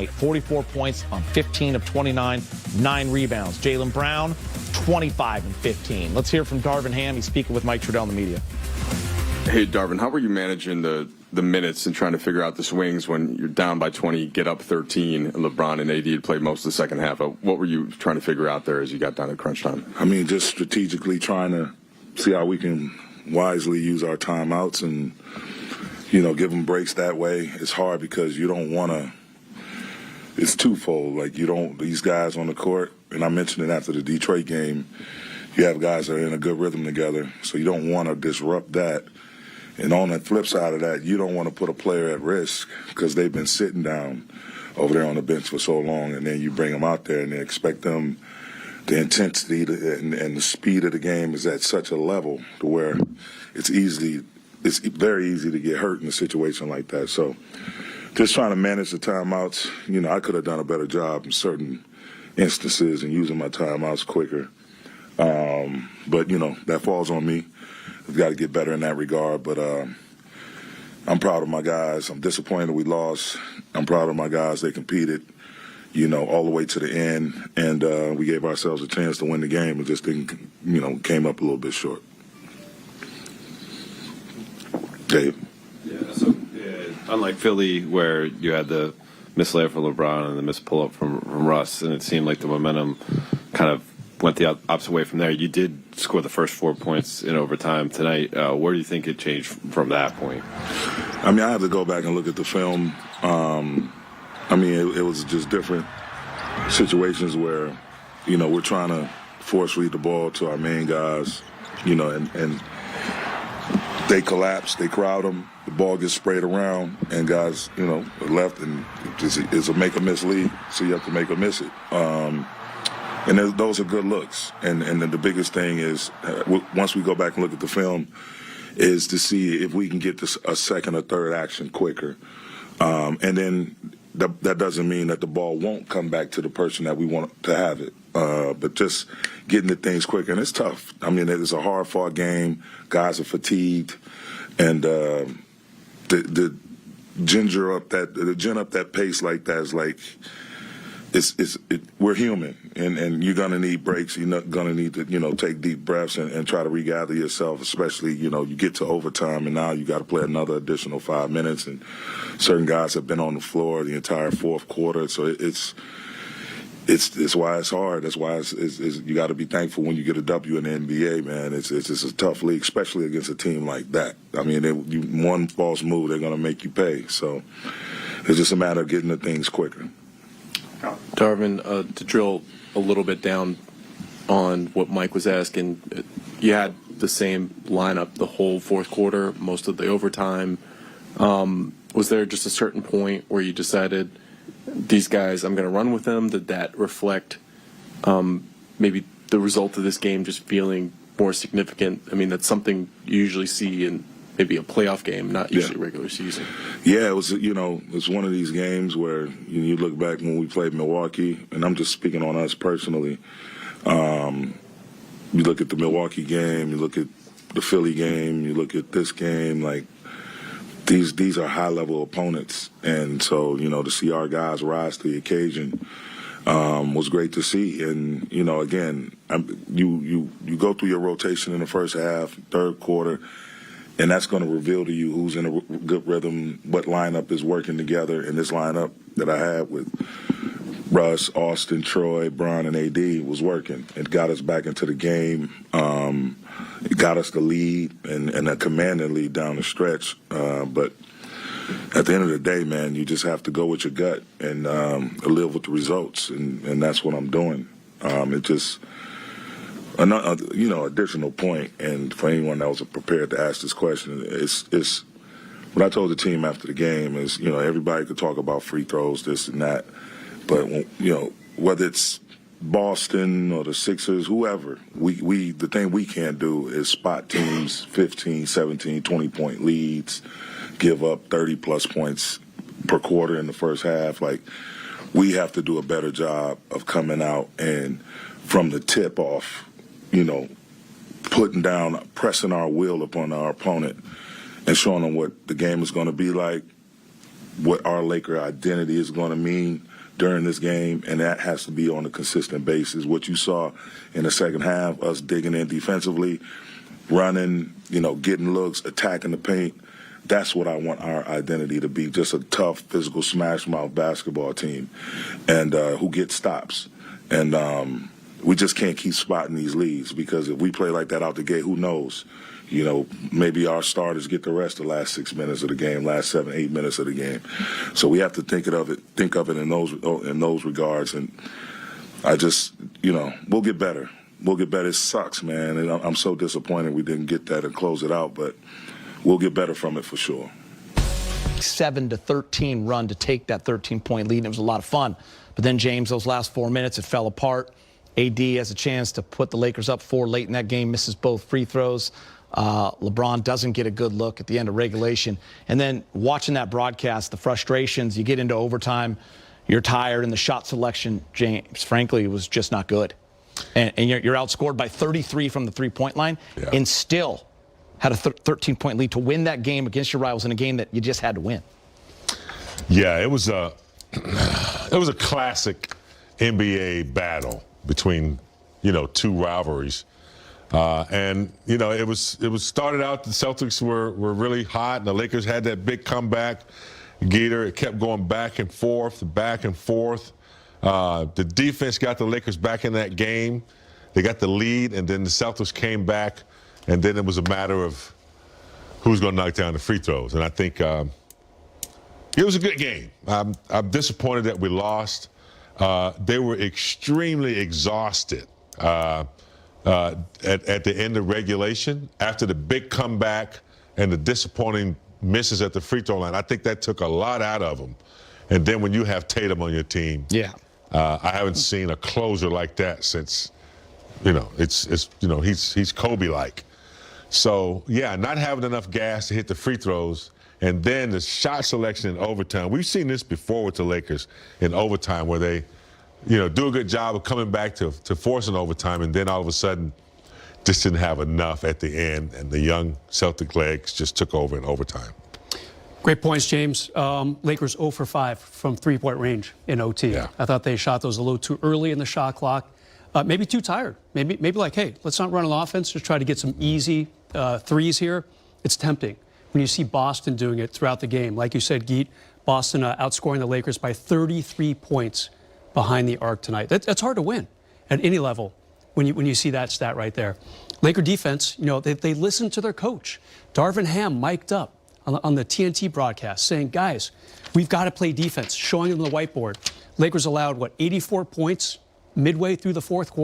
44 points on 15 of 29, 9 rebounds. Jaylen Brown, 25 and 15. Let's hear from Darvin Ham. He's speaking with Mike Trudell in the media. Hey, Darvin, how were you managing the minutes and trying to figure out the swings when you're down by 20, get up 13, and LeBron and AD had played most of the second half? What were you trying to figure out there as you got down to crunch time? I mean, just strategically trying to see how we can wisely use our timeouts and, give them breaks that way. It's hard because you don't want to – it's twofold. Like, these guys on the court, and I mentioned it after the Detroit game, you have guys that are in a good rhythm together, so you don't want to disrupt that. And on the flip side of that, you don't want to put a player at risk because they've been sitting down over there on the bench for so long, and then you bring them out there and they expect them the intensity and the speed of the game is at such a level to where it's very easy to get hurt in a situation like that. So just trying to manage the timeouts. I could have done a better job in certain instances and using my timeouts quicker. But that falls on me. We've got to get better in that regard, but I'm proud of my guys. I'm disappointed we lost. I'm proud of my guys. They competed, all the way to the end, and we gave ourselves a chance to win the game and just didn't, came up a little bit short. Dave? Yeah, so unlike Philly, where you had the missed layup from LeBron and the missed pull-up from Russ, and it seemed like the momentum kind of went the opposite way from there. You did score the first 4 points in overtime tonight. Where do you think it changed from that point? I mean, I have to go back and look at the film. It was just different situations where, we're trying to force read the ball to our main guys, and they collapse, they crowd them, the ball gets sprayed around, and guys, left, and it's a make-or-miss lead, so you have to make-or-miss it. And those are good looks. And the biggest thing is, once we go back and look at the film, is to see if we can get this a second or third action quicker. And then that doesn't mean that the ball won't come back to the person that we want to have it. But just getting the things quicker. And it's tough. I mean, it's a hard-fought game. Guys are fatigued. And the gin up that pace like that is like – we're human, and you're going to need breaks. You're not going to need to, take deep breaths and try to regather yourself, especially, you get to overtime, and now you got to play another additional 5 minutes, and certain guys have been on the floor the entire fourth quarter, so it's why it's hard. That's why you got to be thankful when you get a W in the NBA, man. It's just a tough league, especially against a team like that. I mean, one false move, they're going to make you pay, so it's just a matter of getting the things quicker. Darvin, to drill a little bit down on what Mike was asking, you had the same lineup the whole fourth quarter, most of the overtime. Was there just a certain point where you decided, these guys, I'm going to run with them? Did that reflect maybe the result of this game just feeling more significant? I mean, that's something you usually see in maybe a playoff game, not usually regular season. Yeah, it was, it's one of these games where you look back when we played Milwaukee, and I'm just speaking on us personally. You look at the Milwaukee game, you look at the Philly game, you look at this game, like these are high-level opponents. And so, to see our guys rise to the occasion was great to see. And, again, you go through your rotation in the first half, third quarter, and that's going to reveal to you who's in a good rhythm, what lineup is working together. And this lineup that I had with Russ, Austin, Troy, Bron, and AD was working. It got us back into the game. It got us the lead and a commanding lead down the stretch. But at the end of the day, man, you just have to go with your gut and live with the results. And that's what I'm doing. It just... Another, additional point, and for anyone that was prepared to ask this question, it's what I told the team after the game is, everybody could talk about free throws, this and that, but whether it's Boston or the Sixers, whoever, the thing we can't do is spot teams 15, 17, 20-point leads, give up 30-plus points per quarter in the first half. Like, we have to do a better job of coming out and from the tip off, pressing our will upon our opponent and showing them what the game is going to be like. what our Laker identity is going to mean during this game, and that has to be on a consistent basis. What you saw in the second half, us digging in defensively, running, getting looks, attacking the paint, that's what I want our identity to be, just a tough, physical, smash-mouth basketball team and who gets stops. And we just can't keep spotting these leads, because if we play like that out the gate, who knows? Maybe our starters get the rest of the last 6 minutes of the game, last 7, 8 minutes of the game. So we have to think of it in those regards. And I just, we'll get better. We'll get better. It sucks, man, and I'm so disappointed we didn't get that and close it out, but we'll get better from it for sure. 7-13 run to take that 13-point lead, and it was a lot of fun. But then, James, those last 4 minutes, it fell apart. AD has a chance to put the Lakers up 4 late in that game, misses both free throws. LeBron doesn't get a good look at the end of regulation. And then watching that broadcast, the frustrations, you get into overtime, you're tired, and the shot selection, James, frankly, was just not good. And you're outscored by 33 from the three-point line, and still had a 13-point lead to win that game against your rivals in a game that you just had to win. Yeah, it was a classic NBA battle between, two rivalries. And it was started out, the Celtics were really hot, and the Lakers had that big comeback. It kept going back and forth. The defense got the Lakers back in that game. They got the lead, and then the Celtics came back, and then it was a matter of who's going to knock down the free throws. And I think it was a good game. I'm disappointed that we lost. They were extremely exhausted at the end of regulation after the big comeback and the disappointing misses at the free throw line. I think that took a lot out of them. And then when you have Tatum on your team, I haven't seen a closer like that since, he's Kobe-like. So, not having enough gas to hit the free throws, and then the shot selection in overtime. We've seen this before with the Lakers in overtime, where they, do a good job of coming back to force an overtime, and then all of a sudden just didn't have enough at the end, and the young Celtic legs just took over in overtime. Great points, James. Lakers 0 for 5 from three-point range in OT. I thought they shot those a little too early in the shot clock. Maybe too tired. Maybe like, hey, let's not run an offense. Just try to get some easy threes here. It's tempting when you see Boston doing it throughout the game. Like you said, Geet, Boston outscoring the Lakers by 33 points behind the arc tonight. That's hard to win at any level when you see that stat right there. Laker defense, they listen to their coach. Darvin Ham mic'd up on the TNT broadcast saying, guys, we've got to play defense, showing them the whiteboard. Lakers allowed, 84 points midway through the fourth quarter.